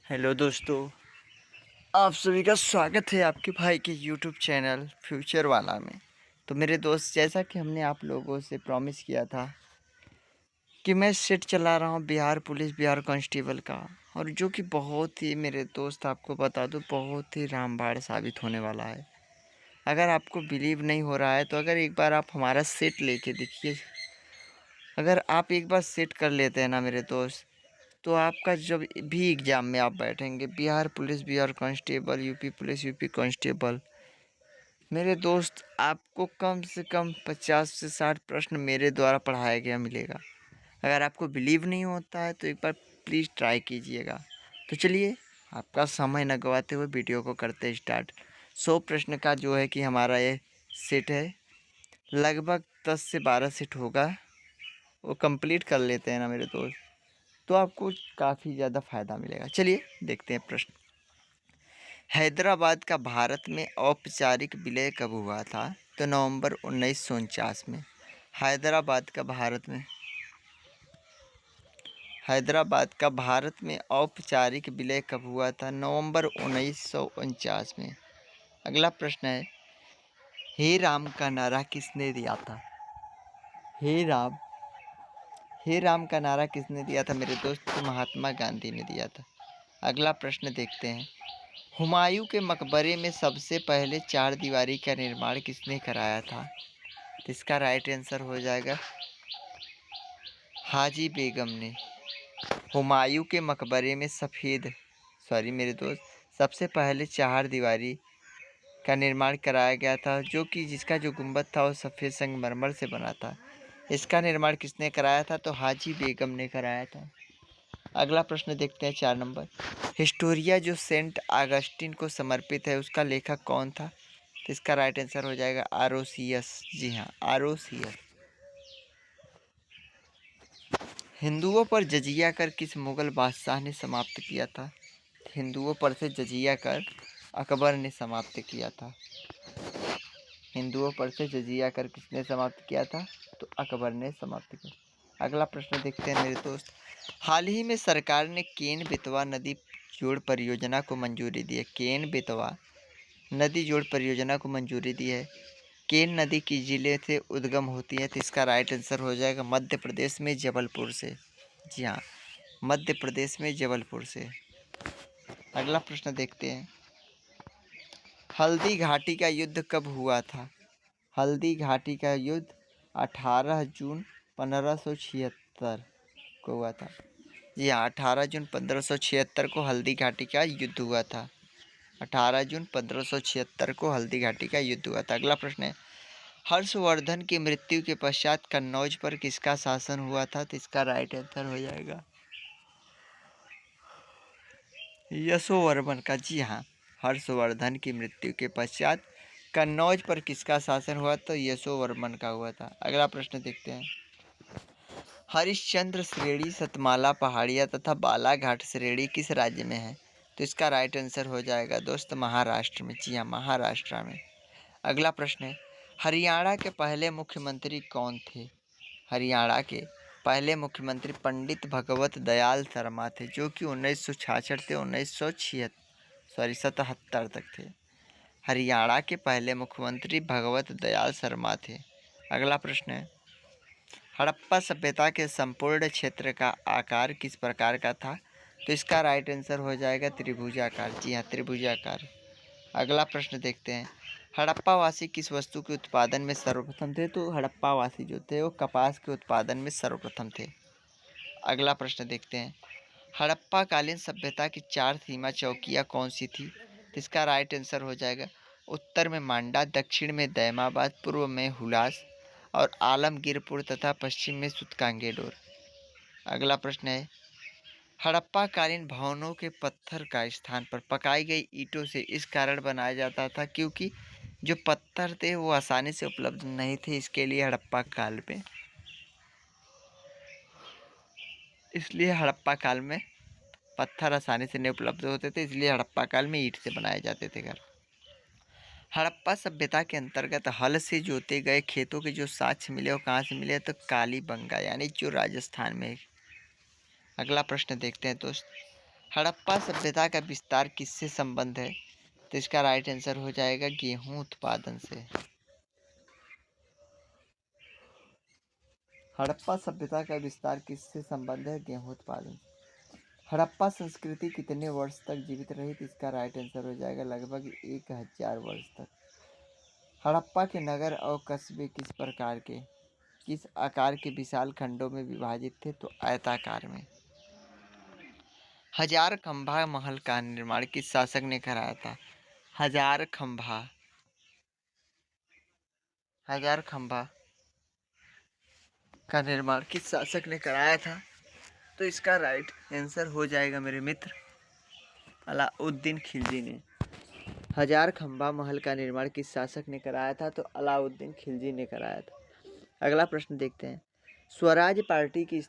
Hello दोस्तों, आप सभी का स्वागत है आपके भाई के यूट्यूब चैनल फ्यूचर वाला में। तो मेरे दोस्त, जैसा कि हमने आप लोगों से प्रॉमिस किया था कि मैं सेट चला रहा हूँ बिहार पुलिस बिहार कांस्टेबल का, और जो कि बहुत ही, मेरे दोस्त आपको बता दूँ, बहुत ही रामबाण साबित होने वाला है। अगर आपको बिलीव नहीं हो रहा है तो अगर एक बार आप हमारा सेट लेके देखिए। अगर आप एक बार सेट कर लेते हैं ना मेरे दोस्त, तो आपका जब भी एग्ज़ाम में आप बैठेंगे, Bihar police Bihar constable, UP police UP constable, मेरे दोस्त आपको कम से कम 50 से 60 प्रश्न मेरे द्वारा पढ़ाया गया मिलेगा। अगर आपको बिलीव नहीं होता है तो एक बार प्लीज़ ट्राई कीजिएगा। तो चलिए, आपका समय न गवाते हुए वीडियो को करते स्टार्ट। 100 प्रश्न का जो है कि हमारा ये सेट है, लगभग 10 से 12 सेट होगा। वो कंप्लीट कर लेते हैं ना मेरे दोस्त, तो आपको काफ़ी ज़्यादा फ़ायदा मिलेगा। चलिए देखते हैं प्रश्न। हैदराबाद का भारत में औपचारिक विलय कब हुआ था? तो नवंबर 1949 में। हैदराबाद का भारत में हैदराबाद का भारत में औपचारिक विलय कब हुआ था? नवंबर 1949 में। अगला प्रश्न है, हे राम का नारा किसने दिया था? हे राम हे राम का नारा किसने दिया था मेरे दोस्त? तो महात्मा गांधी ने दिया था। अगला प्रश्न देखते हैं, हुमायूं के मकबरे में सबसे पहले चार दीवारी का निर्माण किसने कराया था? तो इसका राइट आंसर हो जाएगा हाजी बेगम ने। हुमायूं के मकबरे में मेरे दोस्त, सबसे पहले चार दीवारी का निर्माण कराया गया था, जो कि जिसका जो गुंबद था वो सफ़ेद संगमरमर से बना था। इसका निर्माण किसने कराया था? तो हाजी बेगम ने कराया था। अगला प्रश्न देखते हैं, 4 नंबर। हिस्टोरिया जो सेंट ऑगस्टिन को समर्पित है, उसका लेखक कौन था? तो इसका राइट आंसर हो जाएगा आरोसियस। जी हाँ, आरोसियस। हिंदुओं पर जजिया कर किस मुगल बादशाह ने समाप्त किया था? हिंदुओं पर से जजिया कर अकबर ने समाप्त किया था। हिंदुओं पर से जजिया कर किसने समाप्त किया था? तो अकबर ने समाप्त किया। अगला प्रश्न देखते हैं मेरे दोस्त। हाल ही में सरकार ने केन बेतवा नदी जोड़ परियोजना को मंजूरी दी है। केन बेतवा नदी जोड़ परियोजना को मंजूरी दी है। केन नदी किस जिले से उद्गम होती है? तो इसका राइट आंसर हो जाएगा मध्य प्रदेश में जबलपुर से। जी हाँ, मध्य प्रदेश में जबलपुर से। अगला प्रश्न देखते हैं, हल्दी घाटी का युद्ध कब हुआ था? हल्दी घाटी का युद्ध 18 जून 1576 को हुआ था। जी हाँ, 18 जून 1576 को हल्दी घाटी का युद्ध हुआ था। 18 जून 1576 को हल्दी घाटी का युद्ध हुआ था। अगला प्रश्न है, हर्षवर्धन की मृत्यु के पश्चात कन्नौज पर किसका शासन हुआ था? तो इसका राइट आंसर हो जाएगा यशोवर्मन का। जी हाँ, हर्षवर्धन की मृत्यु के पश्चात कन्नौज पर किसका शासन हुआ? तो यशोवर्मन का हुआ था। अगला प्रश्न देखते हैं, हरिश्चंद्र श्रेणी सतमाला पहाड़ियाँ तथा बालाघाट श्रेणी किस राज्य में है? तो इसका राइट आंसर हो जाएगा दोस्त महाराष्ट्र में। जी हाँ, महाराष्ट्र में। अगला प्रश्न है, हरियाणा के पहले मुख्यमंत्री कौन थे? हरियाणा के पहले मुख्यमंत्री पंडित भगवत दयाल शर्मा थे, जो कि 1966 से 1977 तक थे। हरियाणा के पहले मुख्यमंत्री भगवत दयाल शर्मा थे। अगला प्रश्न है, हड़प्पा सभ्यता के संपूर्ण क्षेत्र का आकार किस प्रकार का था? तो इसका राइट आंसर हो जाएगा त्रिभुजाकार। जी हाँ, त्रिभुजाकार। अगला प्रश्न देखते हैं, हड़प्पावासी किस वस्तु के उत्पादन में सर्वप्रथम थे? तो हड़प्पावासी जो थे वो कपास के उत्पादन में सर्वप्रथम थे। अगला प्रश्न देखते हैं, हड़प्पाकालीन सभ्यता की चार सीमा चौकियाँ कौन सी थी? तो इसका राइट आंसर हो जाएगा उत्तर में मांडा, दक्षिण में दैमाबाद, पूर्व में हुलास और आलमगीरपुर तथा पश्चिम में सुतकांगेडोर। अगला प्रश्न है, हड़प्पाकालीन भवनों के पत्थर का स्थान पर पकाई गई ईंटों से इस कारण बनाया जाता था क्योंकि जो पत्थर थे वो आसानी से उपलब्ध नहीं थे, इसके लिए हड़प्पा काल में इसलिए हड़प्पा काल में पत्थर आसानी से नहीं उपलब्ध होते थे, इसलिए हड़प्पा काल में ईंट से बनाए जाते थे घर। हड़प्पा सभ्यता के अंतर्गत हल से जोते गए खेतों के जो साक्ष्य मिले वो कहाँ से मिले? तो कालीबंगा, यानी जो राजस्थान में है। अगला प्रश्न देखते हैं दोस्त, हड़प्पा सभ्यता का विस्तार किससे संबंध है? तो इसका राइट आंसर हो जाएगा गेहूं उत्पादन से। हड़प्पा सभ्यता का विस्तार किससे संबंध है? गेहूं उत्पादन। हड़प्पा संस्कृति कितने वर्ष तक जीवित रही? तो इसका राइट आंसर हो जाएगा लगभग 1000 वर्ष तक। हड़प्पा के नगर और कस्बे किस आकार के विशाल खंडों में विभाजित थे? तो आयताकार में। हजार खंभा महल का निर्माण किस शासक ने कराया था? हजार खंभा का निर्माण किस शासक ने कराया था? तो इसका राइट आंसर हो जाएगा मेरे मित्र अलाउद्दीन खिलजी ने। हजार खंभा महल का निर्माण किस शासक ने कराया था? तो अलाउद्दीन खिलजी ने कराया था। अगला प्रश्न देखते हैं। स्वराज पार्टी की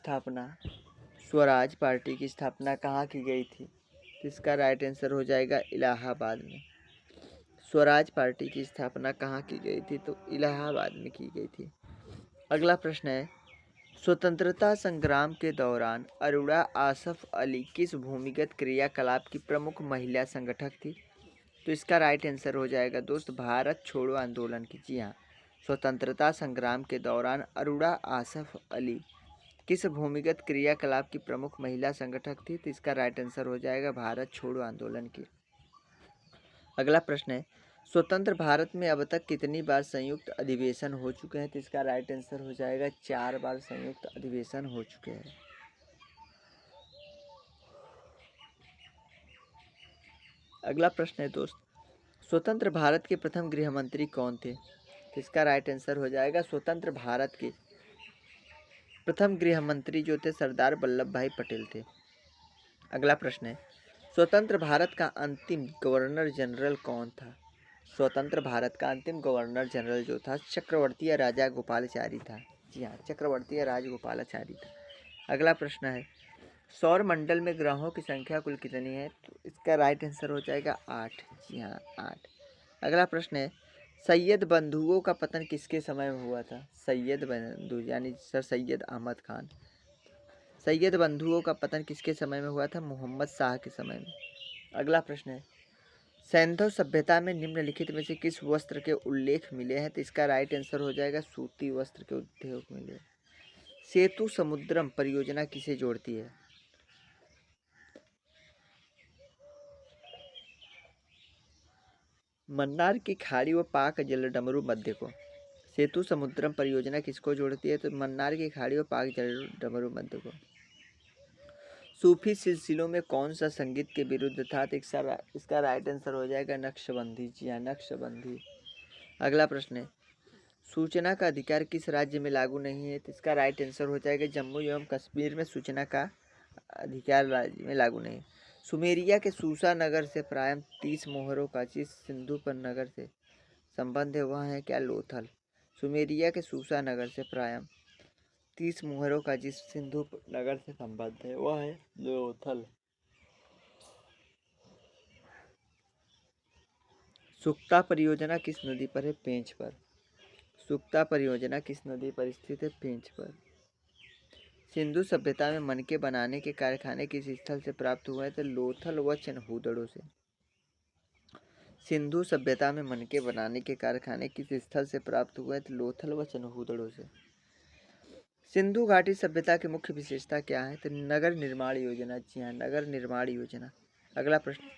स्थापना कहाँ की गई थी? तो इसका राइट आंसर हो जाएगा इलाहाबाद में। स्वराज पार्टी की स्थापना कहाँ की गई थी? तो इलाहाबाद में की गई थी। अगला प्रश्न है, स्वतंत्रता संग्राम के दौरान अरुणा आसफ अली किस भूमिगत क्रियाकलाप की प्रमुख महिला संगठक थी? तो इसका राइट आंसर हो जाएगा दोस्त भारत छोड़ो आंदोलन की। जी हाँ, स्वतंत्रता संग्राम के दौरान अरुणा आसफ अली किस भूमिगत क्रियाकलाप की प्रमुख महिला संगठक थी? तो इसका राइट आंसर हो जाएगा भारत छोड़ो आंदोलन की। अगला प्रश्न है, स्वतंत्र भारत में अब तक कितनी बार संयुक्त अधिवेशन हो चुके हैं? तो इसका राइट आंसर हो जाएगा 4 बार संयुक्त अधिवेशन हो चुके हैं। अगला प्रश्न है दोस्त, स्वतंत्र भारत के प्रथम गृह मंत्री कौन थे? तो इसका राइट आंसर हो जाएगा स्वतंत्र भारत के प्रथम गृह मंत्री जो थे सरदार वल्लभ भाई पटेल थे। अगला प्रश्न है, स्वतंत्र भारत का अंतिम गवर्नर जनरल कौन था? स्वतंत्र भारत का अंतिम गवर्नर जनरल जो था चक्रवर्तीय राजा गोपालाचारी था। जी हाँ, चक्रवर्तीय राजगोपालाचारी था। अगला प्रश्न है, सौर मंडल में ग्रहों की संख्या कुल कितनी है? तो इसका राइट आंसर हो जाएगा 8। जी हाँ, 8। अगला प्रश्न है, सैयद बंधुओं का पतन किसके समय में हुआ था? सैयद बंधु यानी सर सैयद अहमद खान। सैयद बंधुओं का पतन किसके समय में हुआ था? मोहम्मद शाह के समय में। अगला प्रश्न है, सैंधव सभ्यता में निम्नलिखित में से किस वस्त्र के उल्लेख मिले हैं? तो इसका राइट आंसर हो जाएगा सूती वस्त्र के उद्योग मिले। सेतु समुद्रम परियोजना किसे जोड़ती है? मन्नार की खाड़ी व पाक जलडमरू मध्य को। सेतु समुद्रम परियोजना किसको जोड़ती है? तो मन्नार की खाड़ी व पाक जलडमरू मध्य को। सूफी सिलसिलों में कौन सा संगीत के विरुद्ध था? तो इसका राइट आंसर हो जाएगा नक्शबंदी। जी हाँ, नक्शबंदी। अगला प्रश्न है, सूचना का अधिकार किस राज्य में लागू नहीं है? तो इसका राइट आंसर हो जाएगा जम्मू एवं कश्मीर में सूचना का अधिकार राज्य में लागू नहीं। सुमेरिया के सूसा नगर से प्राय 30 मोहरों का जिस सिंधु पर नगर से संबंध है वह है क्या? लोथल। सुमेरिया के सूसा नगर से प्राय 30 मोहरों का जिस सिंधु नगर से संबंध है वह है लोथल। सुक्ता परियोजना किस नदी पर है? पेंच पर। सुक्ता परियोजना किस नदी पर स्थित है? पेंच पर। सिंधु सभ्यता में मनके बनाने के कारखाने किस स्थल से प्राप्त हुए थे? लोथल व चनहूदड़ों से। सिंधु सभ्यता में मनके बनाने के कारखाने किस स्थल से प्राप्त हुए थे? लोथल व चनहूदड़ों से। सिंधु घाटी सभ्यता की मुख्य विशेषता क्या है? तो नगर निर्माण योजना। जी हाँ, नगर निर्माण योजना। अगला प्रश्न,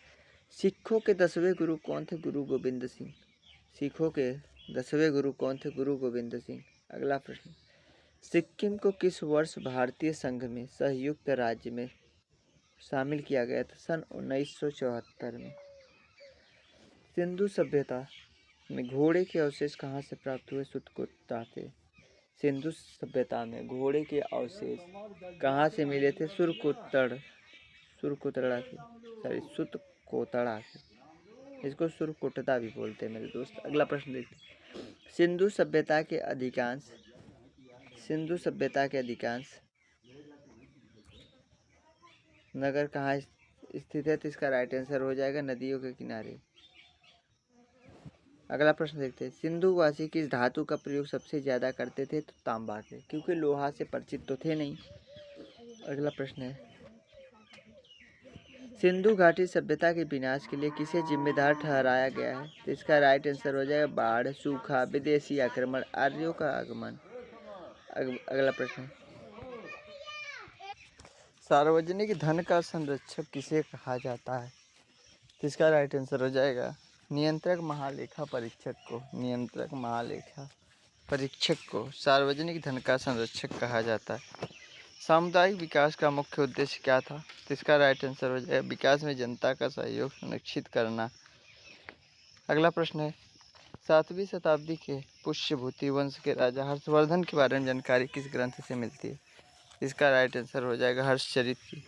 सिखों के 10वें गुरु कौन थे? गुरु गोविंद सिंह। सिखों के 10वें गुरु कौन थे? गुरु गोविंद सिंह। अगला प्रश्न, सिक्किम को किस वर्ष भारतीय संघ में संयुक्त राज्य में शामिल किया गया था? सन 1974 में। सिंधु सभ्यता में घोड़े के अवशेष कहाँ से प्राप्त हुए? सुतकोटा से। सिंधु सभ्यता में घोड़े के अवशेष कहाँ से मिले थे? सुरकोतड़ा से। सुतकोतड़ा से। इसको सुरकोटदा भी बोलते हैं मेरे दोस्त। अगला प्रश्न देखते हैं, सिंधु सभ्यता के अधिकांश नगर कहाँ स्थित है? तो इसका राइट आंसर हो जाएगा नदियों के किनारे। अगला प्रश्न देखते हैं, सिंधुवासी किस धातु का प्रयोग सबसे ज़्यादा करते थे? तो तांबा के, क्योंकि लोहा से परिचित तो थे नहीं। अगला प्रश्न है, सिंधु घाटी सभ्यता के विनाश के लिए किसे जिम्मेदार ठहराया गया है? तो इसका राइट आंसर हो जाएगा बाढ़, सूखा, विदेशी आक्रमण, आर्यों का आगमन। अगला प्रश्न, सार्वजनिक धन का संरक्षक किसे कहा जाता है? तो इसका राइट आंसर हो जाएगा नियंत्रक महालेखा परीक्षक को। नियंत्रक महालेखा परीक्षक को सार्वजनिक धन का संरक्षक कहा जाता है। सामुदायिक विकास का मुख्य उद्देश्य क्या था? तो इसका राइट आंसर हो जाएगा विकास में जनता का सहयोग सुनिश्चित करना। अगला प्रश्न है, 7वीं शताब्दी के पुष्यभूति वंश के राजा हर्षवर्धन के बारे में जानकारी किस ग्रंथ से मिलती है? इसका राइट आंसर हो जाएगा हर्षचरित की।